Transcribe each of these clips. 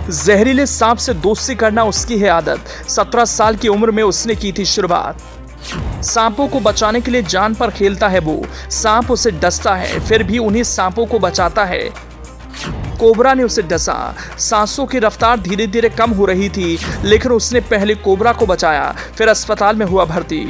जहरीले सांप से दोस्ती करना उसकी है आदत। 17 साल की उम्र में उसने की थी शुरुआत। सांपों को बचाने के लिए जान पर खेलता है वो। सांप उसे डसता है, फिर भी उन्हीं सांपों को बचाता है। कोबरा ने उसे डसा। सांसों की रफ्तार धीरे धीरे कम हो रही थी, लेकिन उसने पहले कोबरा को बचाया, फिर अस्पताल में हुआ भर्ती।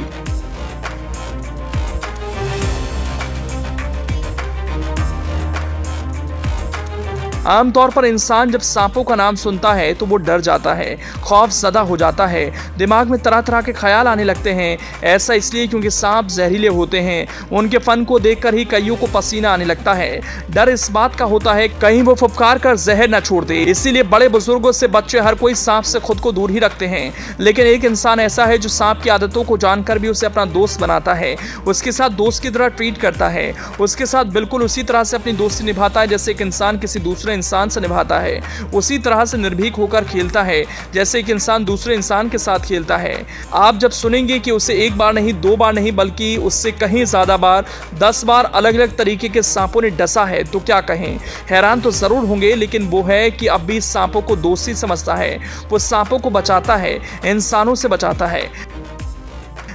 आमतौर पर इंसान जब सांपों का नाम सुनता है तो वो डर जाता है, खौफजदा हो जाता है, दिमाग में तरह तरह के ख्याल आने लगते हैं। ऐसा इसलिए क्योंकि सांप जहरीले होते हैं। उनके फन को देखकर ही कईयों को पसीना आने लगता है। डर इस बात का होता है कहीं वो फुफकार कर जहर न छोड़ दे। इसीलिए बड़े बुजुर्गों से बच्चे हर कोई सांप से खुद को दूर ही रखते हैं। लेकिन एक इंसान ऐसा है जो सांप की आदतों को जानकर भी उसे अपना दोस्त बनाता है, उसके साथ दोस्त की तरह ट्रीट करता है, उसके साथ बिल्कुल उसी तरह से अपनी दोस्ती निभाता है जैसे एक इंसान किसी दूसरे इंसान से निभाता है। उसी तरह से निर्भीक होकर खेलता है जैसे एक इंसान दूसरे इंसान के साथ खेलता है। आप जब सुनेंगे कि उसे एक बार नहीं, 2 बार नहीं, बल्कि उससे कहीं ज्यादा बार, 10 बार अलग अलग तरीके के सांपों ने डसा है तो क्या कहें। हैरान तो जरूर होंगे, लेकिन वो है कि अब भी सांपों को दोस्ती समझता है। वो सांपों को बचाता है, इंसानों से बचाता है।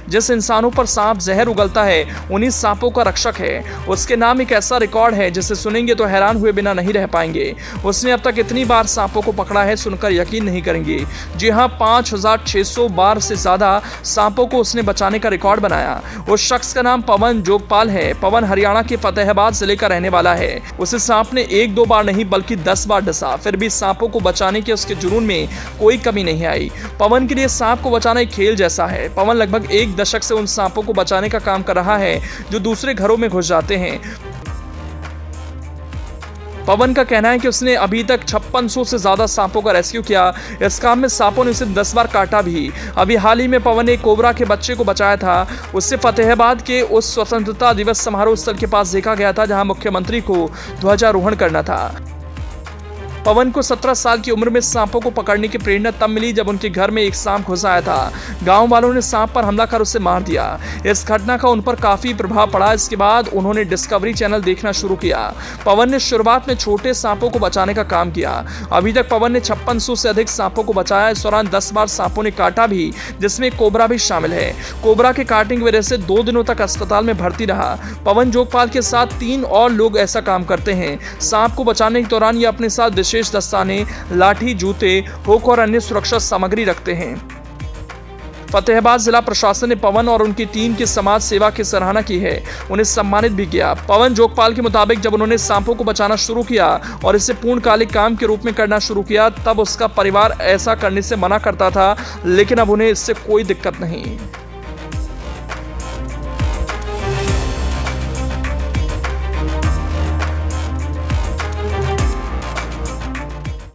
जिस इंसानों पर सांप जहर उगलता है उन्हीं सांपों का रक्षक है। उसके नाम एक ऐसा रिकॉर्ड है जिसे सुनेंगे तो हैरान हुए बिना नहीं रह पाएंगे। उसने अब तक इतनी बार सांपों को पकड़ा है, सुनकर यकीन नहीं करेंगे। जी हां, 5600 बार से ज्यादा सांपों को उसने बचाने का रिकॉर्ड बनाया। उस शख्स का नाम पवन जोगपाल है। पवन हरियाणा के फतेहाबाद जिले का रहने वाला है। उसे सांप ने 1-2 बार नहीं बल्कि 10 बार डसा, फिर भी सांपों को बचाने के उसके जुनून में कोई कमी नहीं आई। पवन के लिए सांप को बचाना एक खेल जैसा है। पवन लगभग 1 दशक से उन सांपों को बचाने का काम कर रहा है जो दूसरे घरों में घुस जाते हैं। पवन का कहना है कि उसने अभी तक 5600 से ज्यादा सांपों का रेस्क्यू किया। इस काम में सांपों ने उसे 10 बार काटा भी। अभी हाल ही में पवन ने कोबरा के बच्चे को बचाया था। उससे फतेहाबाद के उस स्वतंत्रता दिवस समारोह स्थल के पास देखा गया था जहां मुख्यमंत्री को ध्वजारोहण करना था। पवन को 17 साल की उम्र में सांपों को पकड़ने की प्रेरणा तब मिली जब उनके घर में एक सांप घुस आया था। गांव वालों ने सांप पर हमला कर उसे मार दिया। इस घटना का उन पर काफी प्रभाव पड़ा। इसके बाद उन्होंने डिस्कवरी चैनल देखना शुरू किया। पवन ने शुरुआत में छोटे सांपों को बचाने का काम किया। अभी तक पवन ने 5600 से अधिक सांपों को बचाया। इस दौरान 10 बार सांपों ने काटा भी, जिसमें कोबरा भी शामिल है। कोबरा के काटने की वजह से 2 दिनों तक अस्पताल में भर्ती रहा। पवन जोगपाल के साथ 3 और लोग ऐसा काम करते हैं। सांप को बचाने के दौरान ये अपने साथ विशेष दस्ताने, लाठी, जूते, हुक और अन्य सुरक्षा सामग्री रखते हैं। फतेहाबाद जिला प्रशासन ने पवन और उनकी टीम की समाज सेवा की सराहना की है। उन्हें सम्मानित भी किया। पवन जोगपाल के मुताबिक जब उन्होंने सांपों को बचाना शुरू किया और इसे पूर्णकालिक काम के रूप में करना शुरू किया, तब उसका परिवार ऐसा करने से मना करता था, लेकिन अब उन्हें इससे कोई दिक्कत नहीं।